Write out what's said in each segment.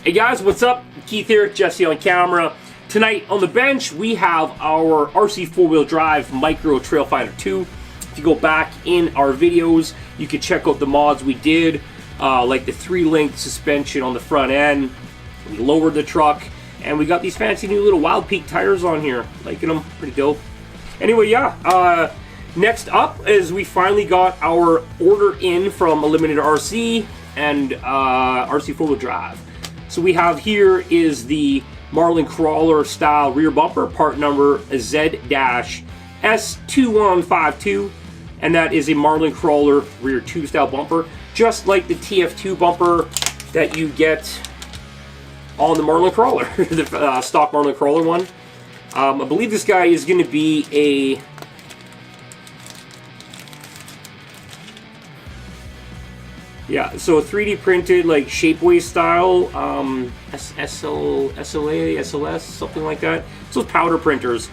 Hey guys, what's up? Keith here, Jesse on camera. Tonight on the bench we have our RC4 drive Micro Trailfinder 2. If you go back in our videos, you can check out the mods we did, like the 3-link suspension on the front end. We lowered the truck, and we got these fancy new little Wild Peak tires on here. Liking them, pretty dope. Anyway, yeah, next up is we finally got our order in from Eliminator RC and RC4 drive. So we have here is the Marlin Crawler style rear bumper, part number Z-S2152, and that is a Marlin Crawler rear tube style bumper, just like the TF2 bumper that you get on the Marlin Crawler, the stock Marlin Crawler one. I believe this guy is going to be a so a 3D printed, like Shapeways style, SLS, something like that. So powder printers.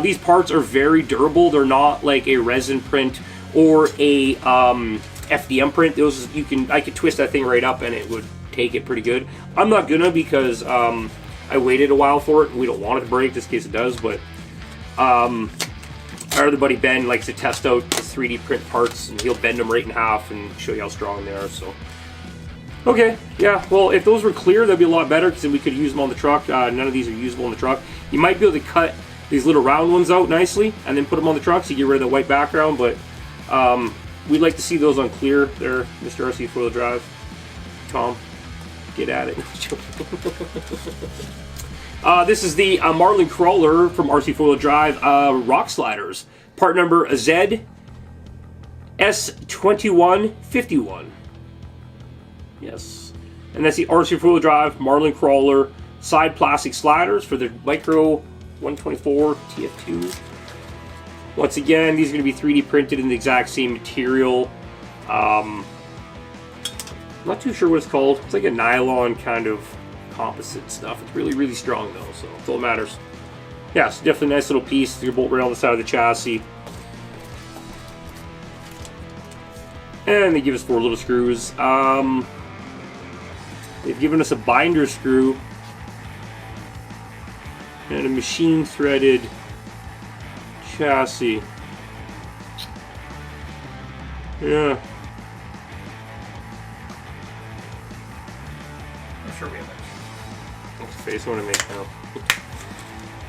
These parts are very durable. They're not like a resin print or a FDM print. Those I could twist that thing right up and it would take it pretty good. I'm not gonna because I waited a while for it. We don't want it to break, just in case it does. But our other buddy Ben likes to test out his 3D print parts, and he'll bend them right in half and show you how strong they are. So, okay, yeah. Well, if those were clear, that'd be a lot better because then we could use them on the truck. None of these are usable on the truck. You might be able to cut these little round ones out nicely and then put them on the truck so you get rid of the white background. But we'd like to see those on clear. There, Mr. RC4 drive. Tom, get at it. This is the Marlin Crawler from RC4 drive rock sliders. Part number Z-S2151. Yes. And that's the RC4 drive Marlin Crawler side plastic sliders for the Micro 124 TF2. Once again, these are going to be 3D printed in the exact same material. I'm not too sure what it's called. It's like a nylon kind of composite stuff. It's really, really strong though, so that's all that matters. Yeah, it's definitely a nice little piece. You bolt right on the side of the chassis. And they give us 4 little screws. They've given us a binder screw and a machine threaded chassis. Yeah. I'm sure we have that. What's the face I want to make now?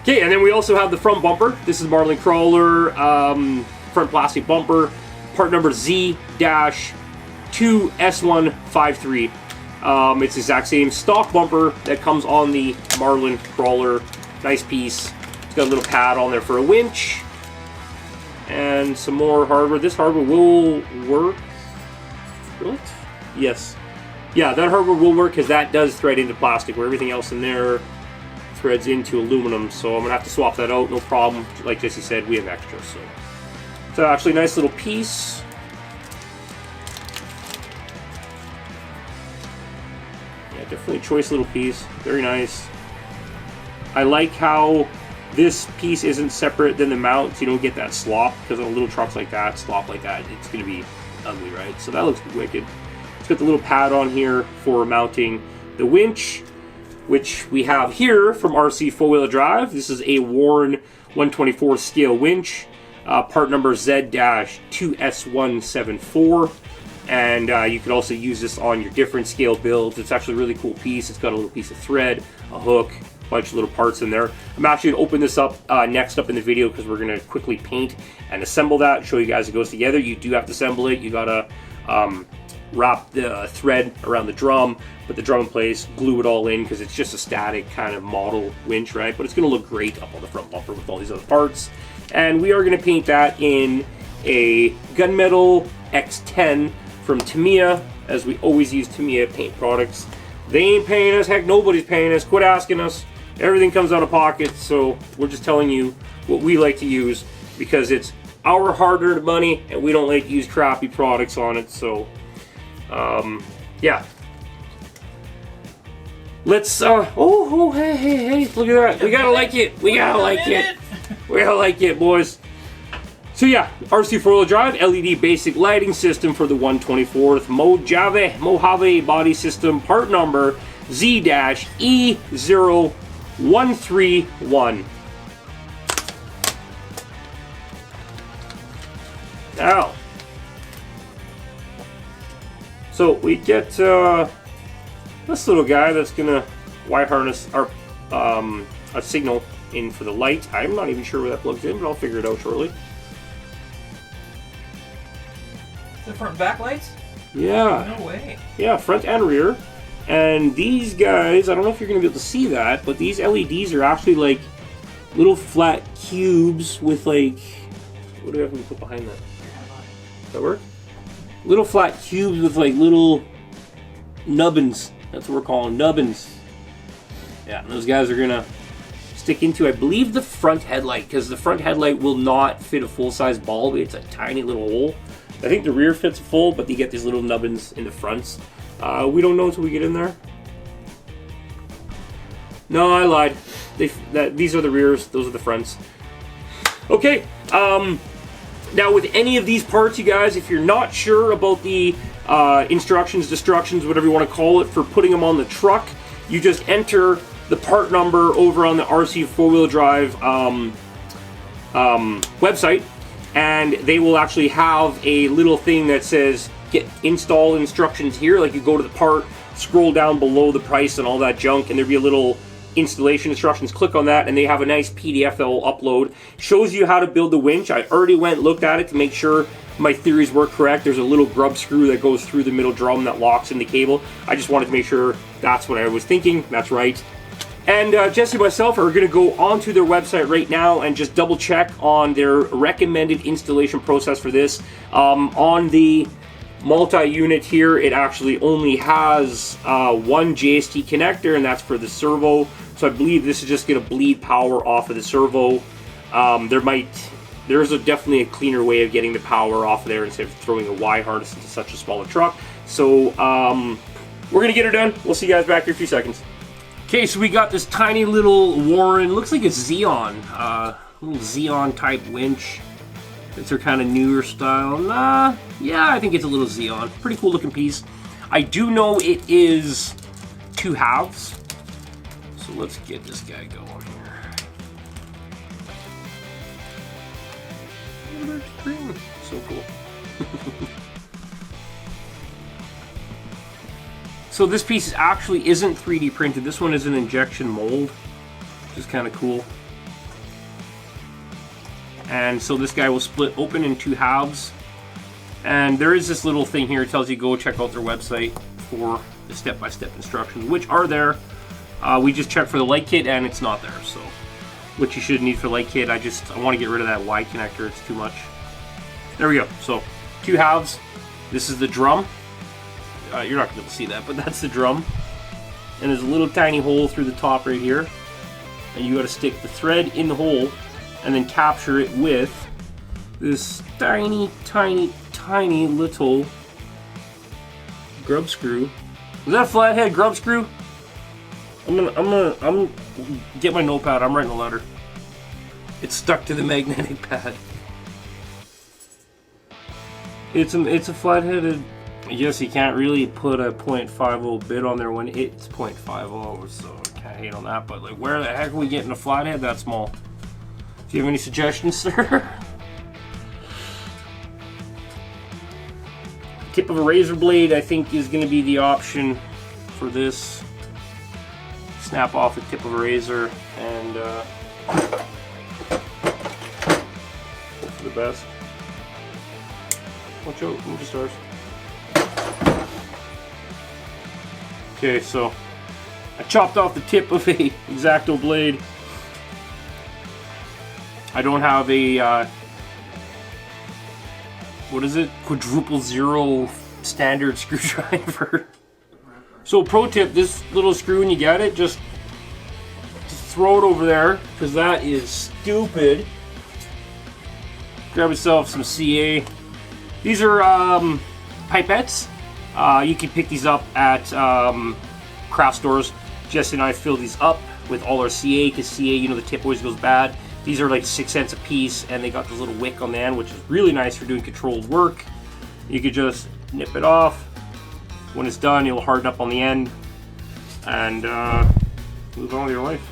Okay, and then we also have the front bumper. This is Marlin Crawler front plastic bumper, part number Z-2S153. It's the exact same stock bumper that comes on the Marlin Crawler. Nice piece. It's got a little pad on there for a winch. And some more hardware. This hardware will work. Will it? Yes. Yeah, that hardware will work because that does thread into plastic, where everything else in there threads into aluminum. So I'm going to have to swap that out, no problem. Like Jesse said, we have extras. So it's actually a nice little piece. Yeah, definitely a choice little piece. Very nice. I like how this piece isn't separate than the mount, so you don't get that slop, because on little trucks like that, slop like that, it's going to be ugly, right? So that looks wicked. It's got the little pad on here for mounting the winch, which we have here from RC 4-wheel drive. This is a Warren 124 scale winch, part number Z-2S174. And you can also use this on your different scale builds. It's actually a really cool piece. It's got a little piece of thread, a hook, a bunch of little parts in there. I'm actually going to open this up next up in the video because we're going to quickly paint and assemble that, show you guys it goes together. You do have to assemble it. You got to wrap the thread around the drum, put the drum in place, glue it all in because it's just a static kind of model winch, right? But it's going to look great up on the front bumper with all these other parts. And we are going to paint that in a gunmetal X10 from Tamiya, as we always use Tamiya paint products. They ain't paying us, heck, nobody's paying us. Quit asking us. Everything comes out of pocket, so we're just telling you what we like to use because it's our hard-earned money and we don't like to use crappy products on it. So yeah, let's hey, look at that. We gotta like it. We gotta like it. We gotta like it, boys. So yeah, RC4 drive, LED basic lighting system for the 124th Mojave body system, part number Z-E0131. Now, so we get this little guy that's gonna wire harness our a signal in for the light. I'm not even sure where that plugs in, but I'll figure it out shortly. The front backlights? Yeah. No way. Yeah, front and rear. And these guys, I don't know if you're going to be able to see that, but these LEDs are actually like little flat cubes with like, what do I have to put behind that? Does that work? Little flat cubes with like little nubbins. That's what we're calling nubbins. Yeah, and those guys are going to stick into, I believe, the front headlight, because the front headlight will not fit a full-size bulb. It's a tiny little hole. I think the rear fits full, but you get these little nubbins in the fronts. We don't know until we get in there. No, I lied. These are the rears, those are the fronts. Okay, now with any of these parts, you guys, if you're not sure about the instructions, destructions, whatever you want to call it, for putting them on the truck, you just enter the part number over on the RC 4-wheel drive website, and they will actually have a little thing that says get install instructions here. Like, you go to the part, scroll down below the price and all that junk, and there'll be a little installation instructions. Click on that, and they have a nice PDF that will upload. Shows you how to build the winch. I already went and looked at it to make sure my theories were correct. There's a little grub screw that goes through the middle drum that locks in the cable. I just wanted to make sure that's what I was thinking. That's right. And Jesse and myself are going to go onto their website right now and just double check on their recommended installation process for this. On the multi-unit here, it actually only has one JST connector, and that's for the servo. So I believe this is just going to bleed power off of the servo. There's definitely a cleaner way of getting the power off of there instead of throwing a Y harness into such a smaller truck. So we're going to get her done. We'll see you guys back here in a few seconds. Okay, so we got this tiny little Warren, looks like a Xeon, little Xeon type winch. It's their kind of newer style. Nah, yeah, I think it's a little Xeon. Pretty cool looking piece. I do know it is 2 halves. So let's get this guy going here. So cool. So this piece actually isn't 3D printed. This one is an injection mold, which is kind of cool. And so this guy will split open in 2 halves. And there is this little thing here. It tells you go check out their website for the step-by-step instructions, which are there. We just checked for the light kit and it's not there. So, which you should need for light kit. I want to get rid of that Y connector. It's too much. There we go. So 2 halves. This is the drum. You're not going to be able to see that, but that's the drum. And there's a little tiny hole through the top right here. And you got to stick the thread in the hole and then capture it with this tiny, tiny, tiny little grub screw. Is that a flathead grub screw? I'm gonna get my notepad. I'm writing a letter. It's stuck to the magnetic pad. It's a flat-headed. Yes, you can't really put a .50 bit on there when it's .50, so I can't hate on that. But like, where the heck are we getting a flathead that small? Do you have any suggestions, sir? Tip of a razor blade, I think, is going to be the option for this. Snap off the tip of a razor and hope for the best. Watch out, move the stars. Okay, so I chopped off the tip of a X-Acto blade. I don't have a what is it? Quadruple zero standard screwdriver. So pro tip, this little screw when you get it, just throw it over there, because that is stupid. Grab yourself some CA. These are pipettes. You can pick these up at craft stores. Jesse and I fill these up with all our CA, because CA, you know, the tip always goes bad. These are like 6 cents a piece, and they got this little wick on the end, which is really nice for doing controlled work. You could just nip it off. When it's done, it'll harden up on the end. and move on with your life.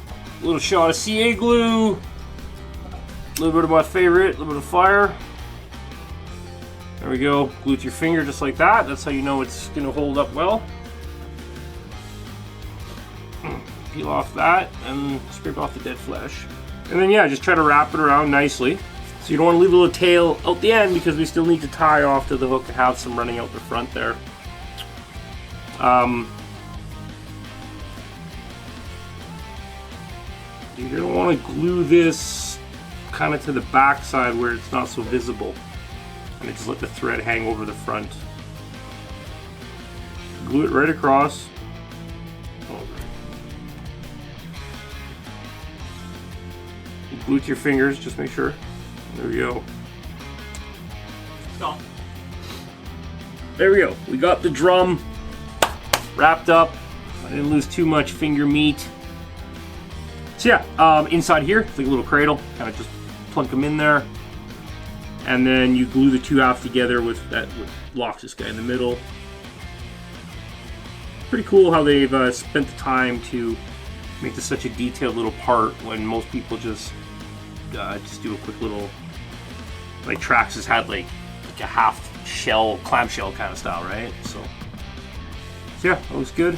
A little shot of CA glue, a little bit of my favorite, a little bit of fire. There we go. Glue with your finger just like that. That's how you know it's going to hold up well. Peel off that and scrape off the dead flesh. And then yeah, just try to wrap it around nicely. So you don't want to leave a little tail out the end because we still need to tie off to the hook and have some running out the front there. You're going to want to glue this kind of to the back side where it's not so visible. And just let the thread hang over the front. Glue it right across. Glue with your fingers, just make sure. There we go. Stop. There we go. We got the drum wrapped up. I didn't lose too much finger meat. So yeah, inside here, it's like a little cradle. Kind of just plunk them in there. And then you glue the two halves together with that, what locks this guy in the middle. Pretty cool how they've spent the time to make this such a detailed little part when most people just do a quick little, like Trax has had like a half shell, clamshell kind of style, right? So yeah, that looks good.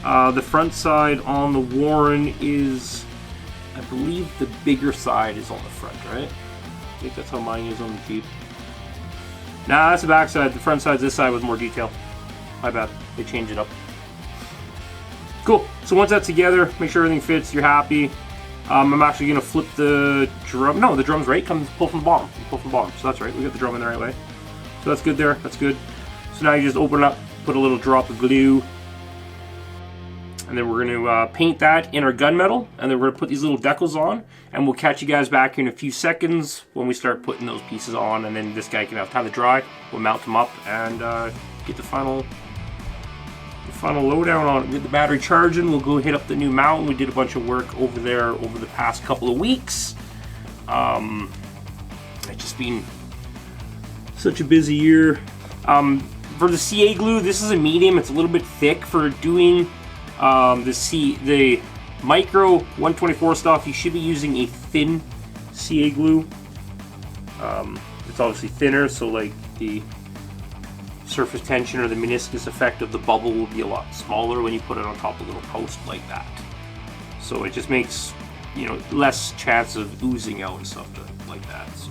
The front side on the Warren is, I believe the bigger side is on the front, right? I think that's how mine is on the Jeep. Nah, that's the back side. The front side's this side with more detail. My bad. They changed it up. Cool. So once that's together, make sure everything fits. You're happy. I'm actually going to flip the drum. No, the drum's right. Pull from the bottom. Pull from the bottom. So that's right. We got the drum in the right way. So that's good there. That's good. So now you just open it up, put a little drop of glue. And then we're going to paint that in our gunmetal. And then we're going to put these little decals on. And we'll catch you guys back in a few seconds when we start putting those pieces on. And then this guy can have time to dry. We'll mount them up and get the final lowdown on it. Get the battery charging. We'll go hit up the new mount. We did a bunch of work over there over the past couple of weeks. It's just been such a busy year. For the CA glue, this is a medium. It's a little bit thick for doing the micro 124 stuff. You should be using a thin CA glue. It's obviously thinner, so like the surface tension or the meniscus effect of the bubble will be a lot smaller when you put it on top of a little post like that. So it just makes, you know, less chance of oozing out and stuff like that. So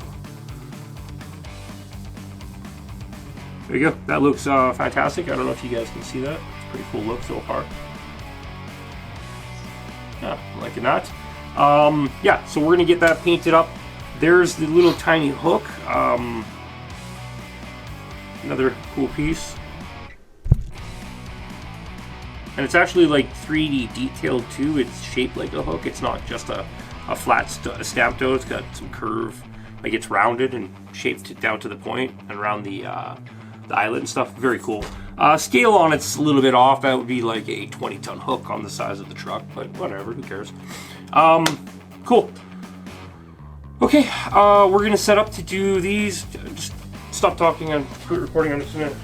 there you go. That looks fantastic. I don't know if you guys can see that. It's a pretty cool look so far. Yeah, I'm liking that. Yeah, so we're gonna get that painted up. There's the little tiny hook. Another cool piece. And it's actually like 3D detailed too. It's shaped like a hook. It's not just a flat stamped out. It's got some curve. Like it's rounded and shaped down to the point and around the eyelet and stuff. Very cool. Scale on it's a little bit off. That would be like a 20-ton hook on the size of the truck, but whatever, who cares? Cool. Okay, we're gonna set up to do these. Just stop talking and quit recording on this minute.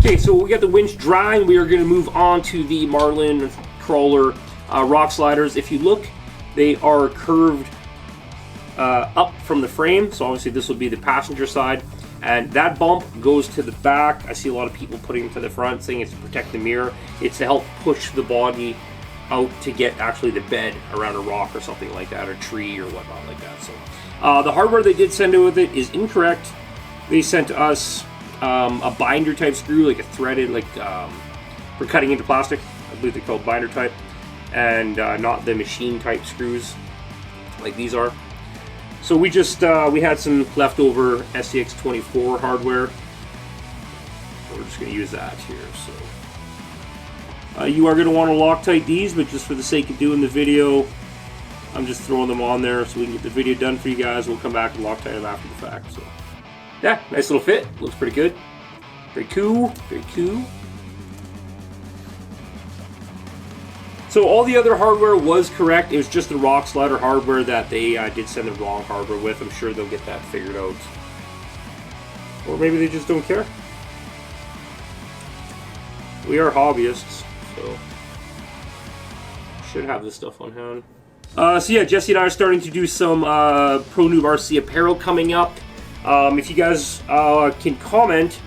Okay, so we got the winch dry and we are gonna move on to the Marlin Crawler rock sliders. If you look, they are curved up from the frame. So obviously this will be the passenger side. And that bump goes to the back. I see a lot of people putting them to the front saying it's to protect the mirror. It's to help push the body out to get actually the bed around a rock or something like that, or tree or whatnot like that. So the hardware they did send with it is incorrect. They sent us a binder type screw, like a threaded, like for cutting into plastic. I believe they're called binder type, and not the machine type screws like these are. So we just we had some leftover SCX24 hardware. So we're just going to use that here. So you are going to want to Loctite these, but just for the sake of doing the video, I'm just throwing them on there so we can get the video done for you guys. We'll come back and Loctite them after the fact. So yeah, nice little fit. Looks pretty good. Very cool. Very cool. So all the other hardware was correct. It was just the rock slider hardware that they did send the wrong hardware with. I'm sure they'll get that figured out. Or maybe they just don't care. We are hobbyists, so Should have this stuff on hand. So yeah, Jesse and I are starting to do some ProNoobRC apparel coming up. If you guys can comment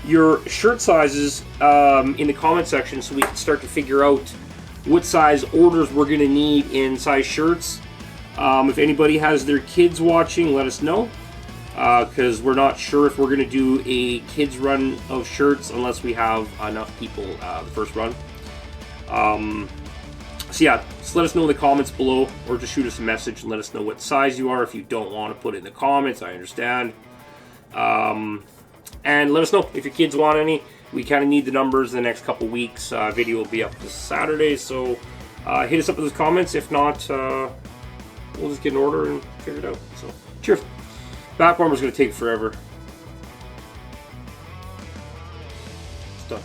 your shirt sizes in the comment section so we can start to figure out what size orders we're going to need in size shirts. If anybody has their kids watching, let us know. Because we're not sure if we're going to do a kids run of shirts unless we have enough people the first run. So yeah, just let us know in the comments below, or just shoot us a message and let us know what size you are. If you don't want to put it in the comments, I understand. And let us know if your kids want any. We kind of need the numbers in the next couple weeks. Video will be up this Saturday, so hit us up in the comments. If not, we'll just get an order and figure it out. So cheers. Back warmer's going to take forever. It's done.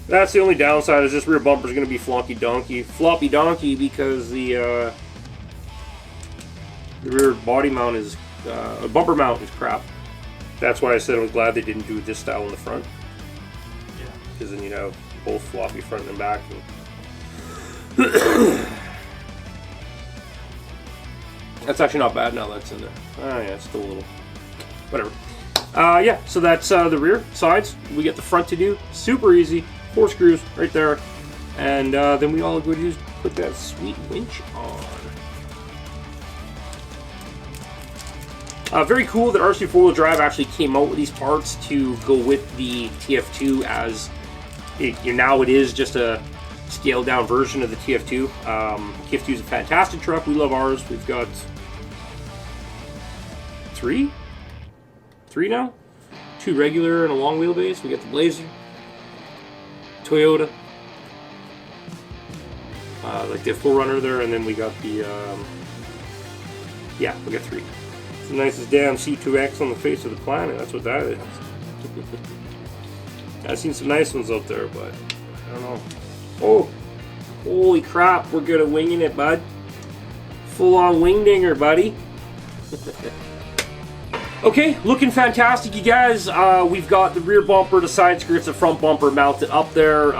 That's the only downside, is this rear bumper is going to be floppy donkey because the rear body mount is bumper mount is crap. That's why I said I was glad they didn't do this style in the front. Yeah. Because then you'd have both floppy front and back. That's actually not bad now that's in there. Oh yeah, it's still a little, whatever. Yeah, so that's the rear sides. We get the front to do, super easy. 4 screws right there. And then we all go to put that sweet winch on. Very cool that RC4WD Drive actually came out with these parts to go with the TF2, as now it is just a scaled down version of the TF2. TF2 is a fantastic truck. We love ours. We've got three now. 2 regular and a long wheelbase. We got the Blazer, Toyota, like the 4Runner there, and then we got the yeah, we got 3. It's the nicest damn C2X on the face of the planet. That's what that is. I've seen some nice ones out there, but I don't know. Oh, holy crap, we're good at winging it, bud. Full on wingdinger, buddy. Okay, looking fantastic, you guys. We've got the rear bumper, the side skirts, the front bumper mounted up there.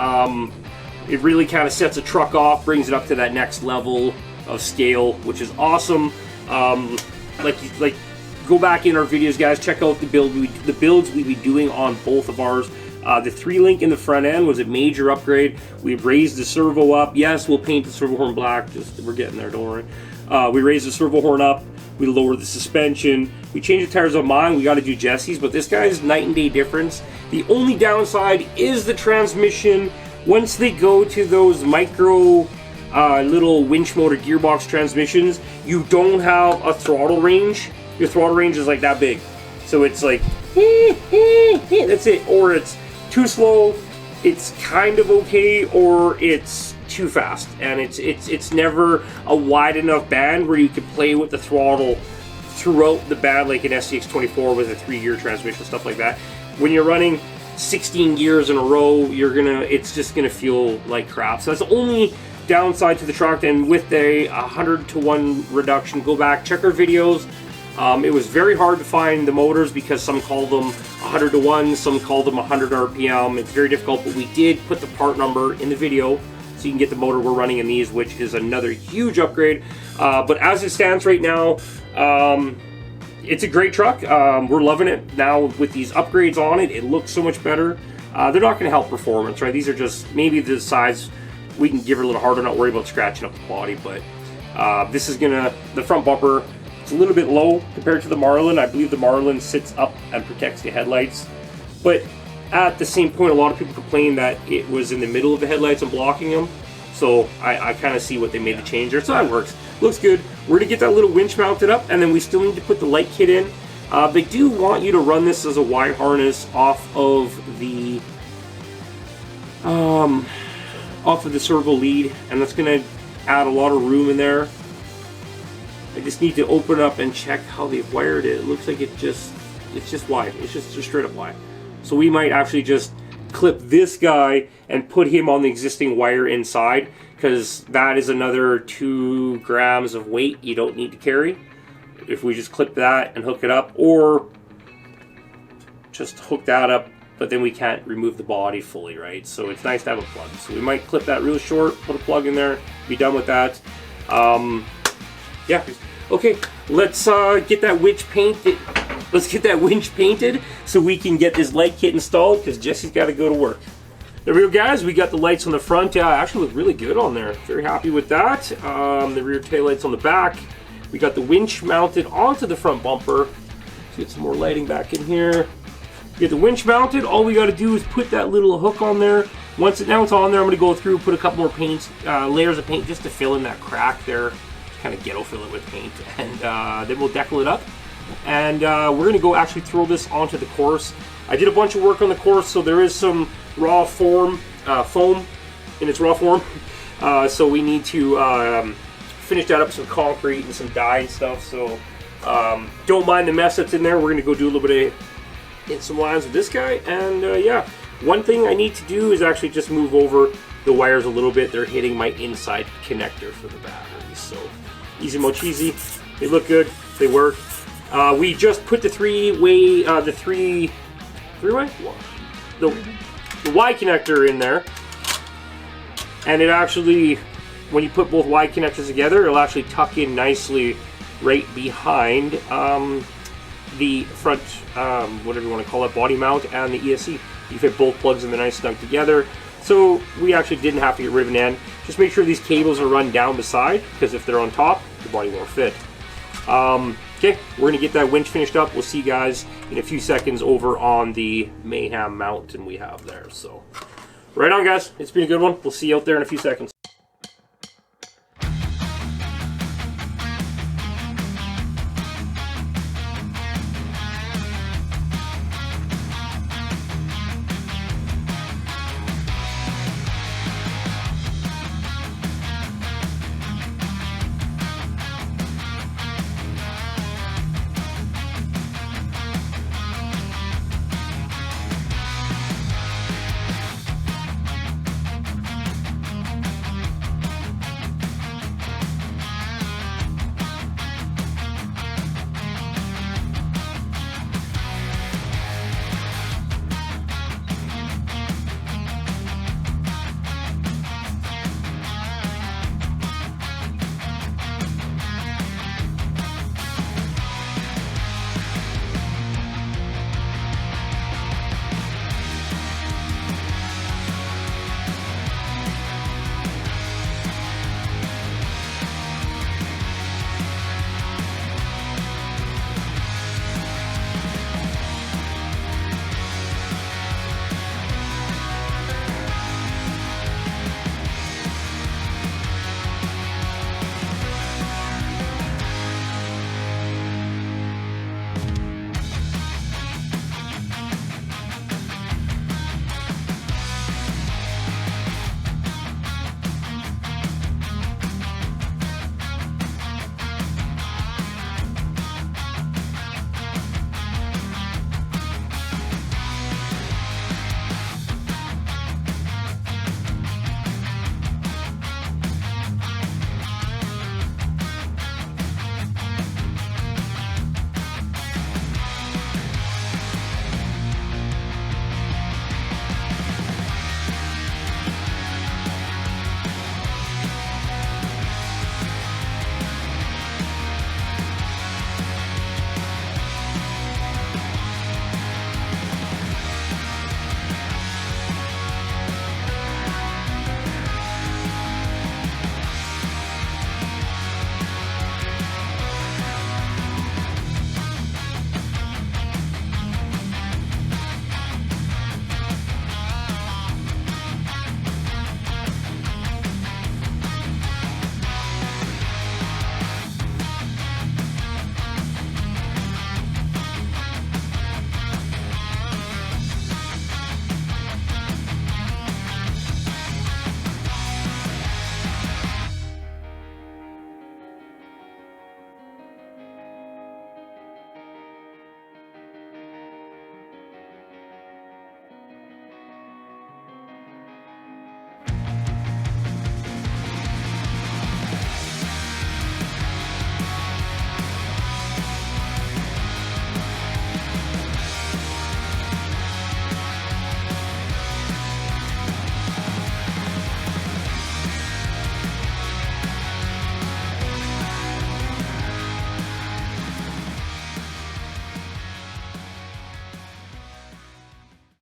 It really kind of sets a truck off, brings it up to that next level of scale, which is awesome. Like go back in our videos, guys. Check out the builds we'd be doing on both of ours. The 3-link in the front end was a major upgrade. We raised the servo up. Yes, we'll paint the servo horn black. We're getting there, don't worry. We raised the servo horn up. We lowered the suspension. We changed the tires on mine. We got to do Jesse's, but this guy's night and day difference. The only downside is the transmission. Once they go to those micro little winch motor gearbox transmissions, you don't have a throttle range. Your throttle range is like that big. So it's like, that's it. Or it's too slow, it's kind of okay, or it's too fast. And it's never a wide enough band where you can play with the throttle throughout the band like an SCX24 with a 3-gear transmission, stuff like that. When you're running 16 gears in a row, it's just gonna feel like crap. So that's the only downside to the truck. And with a 100-to-1 reduction, go back, check our videos. It was very hard to find the motors because some call them 100-to-1, some call them 100 RPM. It's very difficult, but we did put the part number in the video so you can get the motor we're running in these, which is another huge upgrade. But as it stands right now, it's a great truck. We're loving it. Now with these upgrades on it, it looks so much better. They're not going to help performance, right? These are just maybe the size we can give it a little harder, not worry about scratching up the body. But this is the front bumper, it's a little bit low compared to the Marlin. I believe the Marlin sits up and protects the headlights. But at the same point, a lot of people complain that it was in the middle of the headlights and blocking them. So I kind of see what they made the change there. So that works. Looks good. We're going to get that little winch mounted up, and then we still need to put the light kit in. They do want you to run this as a Y harness off of the servo lead, and that's going to add a lot of room in there. I just need to open up and check how they've wired it. It looks like it's just wide. It's just straight up wide. So we might actually just clip this guy and put him on the existing wire inside, because that is another 2 grams of weight you don't need to carry. If we just clip that and hook it up, or just hook that up but then we can't remove the body fully, right? So it's nice to have a plug. So we might clip that real short, put a plug in there, be done with that. Yeah. Okay, let's get that winch painted. Let's get that winch painted so we can get this light kit installed, because Jesse's got to go to work. There we go, guys. We got the lights on the front. Yeah, actually look really good on there. Very happy with that. The rear taillights on the back. We got the winch mounted onto the front bumper. Let's get some more lighting back in here. Get the winch mounted. All we got to do is put that little hook on there. Once now it's on there, I'm going to go through, put a couple more layers of paint just to fill in that crack there. Kind of ghetto fill it with paint, and then we'll decal it up. And we're going to go actually throw this onto the course. I did a bunch of work on the course, so there is some raw foam in its raw form. So we need to finish that up with some concrete and some dye and stuff. So don't mind the mess that's in there. We're going to go do a little bit of hit some lines with this guy. And yeah, one thing I need to do is actually just move over the wires a little bit. They're hitting my inside connector for the batteries. So easy mo cheesy. They look good. They work. We just put the three-way, the Y connector in there, and it actually, when you put both Y connectors together, it'll actually tuck in nicely right behind the front, whatever you want to call it, body mount and the ESC. You fit both plugs in there nice snug together. So we actually didn't have to get rid of an end. Just make sure these cables are run down the side, because if they're on top, the body won't fit. Okay, we're going to get that winch finished up. We'll see you guys in a few seconds over on the Mayhem mountain we have there. So, right on, guys. It's been a good one. We'll see you out there in a few seconds.